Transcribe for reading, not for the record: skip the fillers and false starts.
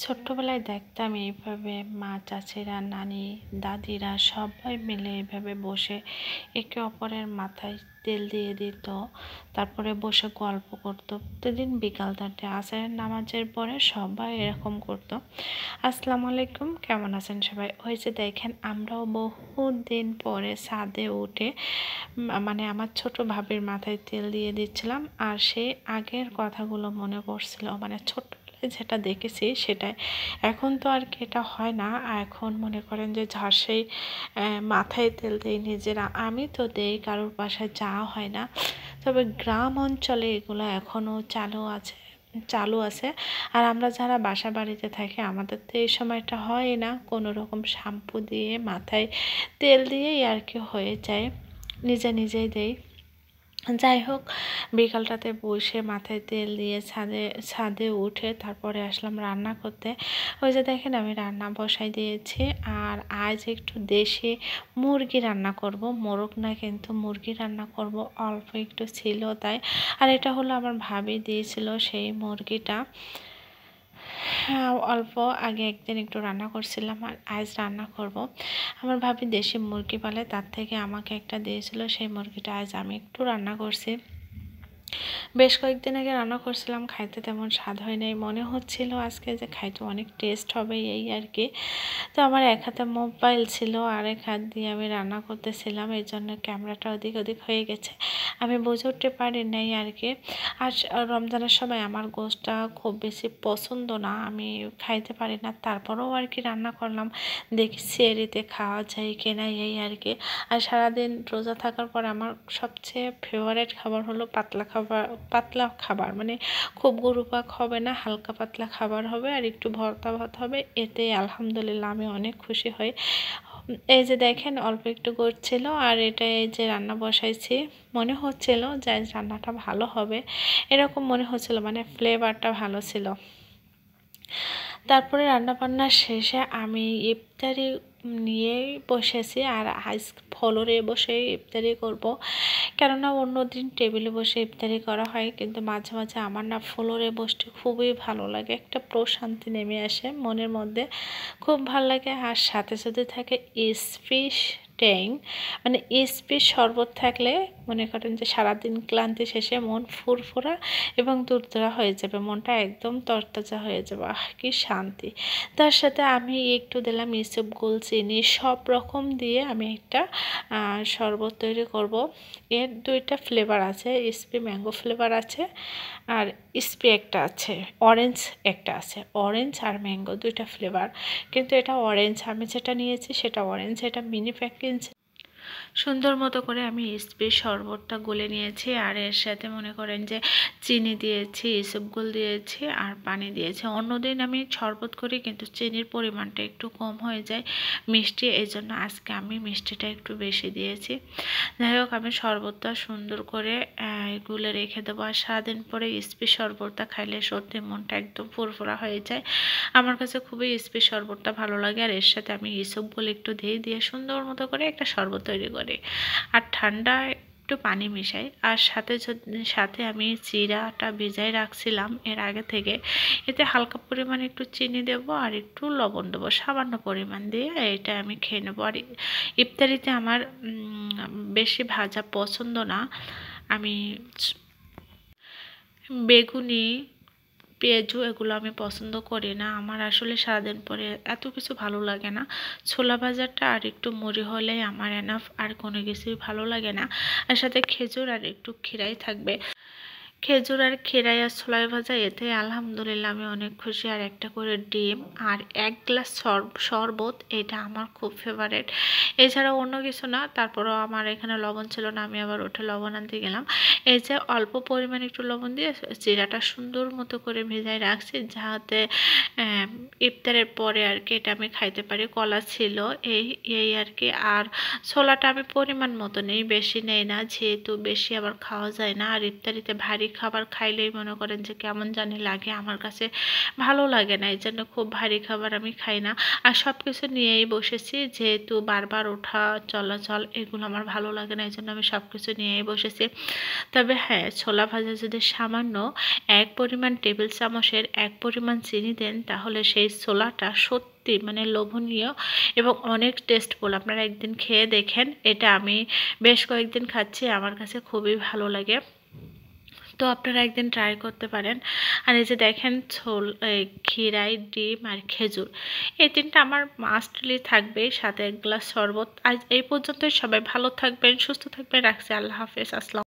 ছোট্টবেলায় দেখতাম এইভাবে মা, চাচিরা, নানি, দাদিরা সবাই মিলে এইভাবে বসে একে অপরের মাথায় তেল দিয়ে দিত। তারপরে বসে গল্প করতো। প্রতিদিন বিকাল 4টে আসরের নামাজের পরে সবাই এরকম করতো। আসসালামু আলাইকুম, কেমন আছেন সবাই? ওই যে দেখেন, আমরাও বহুদিন পরে ছাদে উঠে মানে আমার ছোট ভাবির মাথায় তেল দিয়ে দিচ্ছিলাম, আর সেই আগের কথাগুলো মনে পড়ছিল। মানে ছোট যেটা দেখেছি সেটাই। এখন তো আর কি এটা হয় না। এখন মনে করেন যে ঝাড়সেই মাথায় তেল দেই নিজেরা। আমি তো দেই, কারোর বাসায় যাওয়া হয় না। তবে গ্রাম অঞ্চলে এগুলো এখনও চালু আছে। আর আমরা যারা বাসা বাড়িতে থাকি, আমাদের তো এই সময়টা হয় না। কোনো রকম শ্যাম্পু দিয়ে মাথায় তেল দিয়েই আর কি হয়ে যায়, নিজেই দেই। যাই হোক, বিকালটাতে বসে মাথায় তেল দিয়ে ছাদে উঠে তারপরে আসলাম রান্না করতে। ওই যে দেখেন, আমি রান্না বসাই দিয়েছি। আর আজ একটু দেশি মুরগি রান্না করব, মোরগ না কিন্তু মুরগি রান্না করব। অল্প একটু ছিল তাই। আর এটা হলো আমার ভাবি দিয়েছিল সেই মুরগিটা। হ্যাঁ, অল্প আগে একদিন একটু রান্না করছিলাম, আর আজ রান্না করব। আমার ভাবি দেশি মুরগি পালে, তার থেকে আমাকে একটা দিয়েছিল। সেই মুরগিটা আজ আমি একটু রান্না করছি। বেশ কয়েকদিন আগে রান্না করছিলাম, খাইতে তেমন স্বাদ হয় নাই। মনে হচ্ছিল আজকে যে খাইতে অনেক টেস্ট হবে, এই আর কি। তো আমার এক হাতে মোবাইল ছিল, আর এক হাত দিয়ে আমি রান্না করতেছিলাম, এই জন্য ক্যামেরাটা ওদিক ওদিক হয়ে গেছে। আমি বুঝে উঠতে পারি নাই আর কি। আর রমজানের সময় আমার গোশতটা খুব বেশি পছন্দ না, আমি খাইতে পারি না। তারপরেও আর কি রান্না করলাম, দেখি সেরিতে খাওয়া যায় কিনা, এই আর কি। আর সারাদিন রোজা থাকার পর আমার সবচেয়ে ফেভারিট খাবার হলো পাতলা খাবার। মানে খুব গুরুপাক হবে না, হালকা পাতলা খাবার হবে, আর একটু ভর্তা ভাত হবে। এতে আলহামদুলিল্লাহ আমি অনেক খুশি হই। এই যে দেখেন, অল্প একটু করছিল, আর এটা এই যে রান্না বসাইছি। মনে হচ্ছিল যে রান্নাটা ভালো হবে, এরকম মনে হচ্ছিল, মানে ফ্লেভারটা ভালো ছিল। তারপরে রান্নাবান্না শেষে আমি ইফতারি নিয়ে বসেছি, আর আজ ফ্লোরে বসে ইফতারি করব। কেননা অন্যদিন টেবিলে বসে ইফতারি করা হয়, কিন্তু মাঝে মাঝে আমার না ফ্লোরে বসতে খুবই ভালো লাগে। একটা প্রশান্তি নেমে আসে মনের মধ্যে, খুব ভালো লাগে। আর সাথে সাথে থাকে স্পিস ট্যাং, মানে স্পিস শরবত থাকলে মনে করেন যে সারাদিন ক্লান্তি শেষে মন ফুরফুরা এবং তুরতুরা হয়ে যাবে, মনটা একদম তরতাজা হয়ে যাবে। কি শান্তি! তার সাথে আমি একটু দিলাম ইসবগুল, চিনি, সব রকম দিয়ে আমি একটা শরবত তৈরি করব। এর দুইটা ফ্লেভার আছে, স্পি ম্যাঙ্গো ফ্লেভার আছে, আর স্পি একটা আছে, অরেঞ্জ একটা আছে। অরেঞ্জ আর ম্যাঙ্গো দুইটা ফ্লেভার, কিন্তু এটা অরেঞ্জ। আমি যেটা নিয়েছি সেটা অরেঞ্জ। এটা মিনি প্যাক কিনছি। সুন্দর মতো করে আমি স্পেস শরবতটা গলে নিয়েছি, আর এর সাথে মনে করেন যে চিনি দিয়েছি, ইসবগুল দিয়েছি, আর পানি দিয়েছি। অন্যদিন আমি শরবত করি, কিন্তু চিনির পরিমাণটা একটু কম হয়ে যায় মিষ্টি, এই জন্য আজকে আমি মিষ্টিটা একটু বেশি দিয়েছি। যাই হোক, আমি শরবতটা সুন্দর করে গুলে রেখে দেবো। আর সারাদিন পরে স্পেস শরবতটা খাইলে সত্যি মনটা একদম ফুরফুরা হয়ে যায়। আমার কাছে খুবই স্পেস শরবতটা ভালো লাগে। আর এর সাথে আমি ইসবগুল একটু দিয়ে সুন্দর মতো করে একটা শরবত তৈরি করি, আর ঠান্ডা একটু পানি মিশাই। আর সাথে আমি চিড়াটা ভিজাই রাখছিলাম এর আগে থেকে। এতে হালকা পরিমাণে একটু চিনি দেবো, আর একটু লবণ দেবো সামান্য পরিমাণ দিয়ে। এটা আমি খেয়ে নেবো। আর ইফতারিতে আমার বেশি ভাজা পছন্দ না। আমি বেগুনি, পেঁয়াজু এগুলো আমি পছন্দ করি না। আমার আসলে সারাদিন পরে এত কিছু ভালো লাগে না। ছোলা ভাজাটা আর একটু মুড়ি হলেই আমার এনাফ, আর কোনো কিছুই ভালো লাগে না। আর সাথে খেজুর আর একটু ক্ষীরাই থাকবে। খেজুর আর ক্ষীরাই আর ছোলাই ভাজা, এতে আলহামদুলিল্লাহ আমি অনেক খুশি। আর একটা করে ডিম, আর 1 গ্লাস শরবত, এটা আমার খুব ফেভারেট। এছাড়া অন্য কিছু না। তারপরও আমার এখানে লবণ ছিল না, আমি আবার উঠে লবণ আনতে গেলাম। এই যে অল্প পরিমাণে একটু লবণ দিয়ে চিড়াটা সুন্দর মতো করে ভেজাই রাখছি, যাতে ইফতারের পরে আর কি এটা আমি খাইতে পারি। কলা ছিল, এই এই আর কি। আর ছোলাটা আমি পরিমাণ মতো নেই, বেশি নেই না, যেহেতু বেশি আবার খাওয়া যায় না। আর ইফতারিতে ভারী খাবার খাইলেই মনে করেন যে কেমন জানি লাগে, আমার কাছে ভালো লাগে না। এই জন্য খুব ভারী খাবার আমি খাই না। আর সব কিছু নিয়েই বসেছি, যেহেতু বারবার ওঠা চলাচল এগুলো আমার ভালো লাগে না, এই জন্য আমি সব কিছু নিয়েই বসেছি। তবে হ্যাঁ, ছোলা ভাজা যদি সামান্য 1 পরিমাণ টেবিল চামচের 1 পরিমাণ চিনি দেন, তাহলে সেই ছোলাটা সত্যি মানে লোভনীয় এবং অনেক টেস্টফুল। আপনারা একদিন খেয়ে দেখেন, এটা আমি বেশ কয়েকদিন খাচ্ছি, আমার কাছে খুবই ভালো লাগে। তো আপনারা একদিন ট্রাই করতে পারেন। আর এই যে দেখেন ক্ষীরাই, ডিম আর খেজুর, এই তিনটা আমার মাস্টলি থাকবে, সাথে 1 গ্লাস শরবত। আজ এই পর্যন্তই। সবাই ভালো থাকবেন, সুস্থ থাকবেন। রাখছি। আল্লাহ হাফেজ। আসসালাম।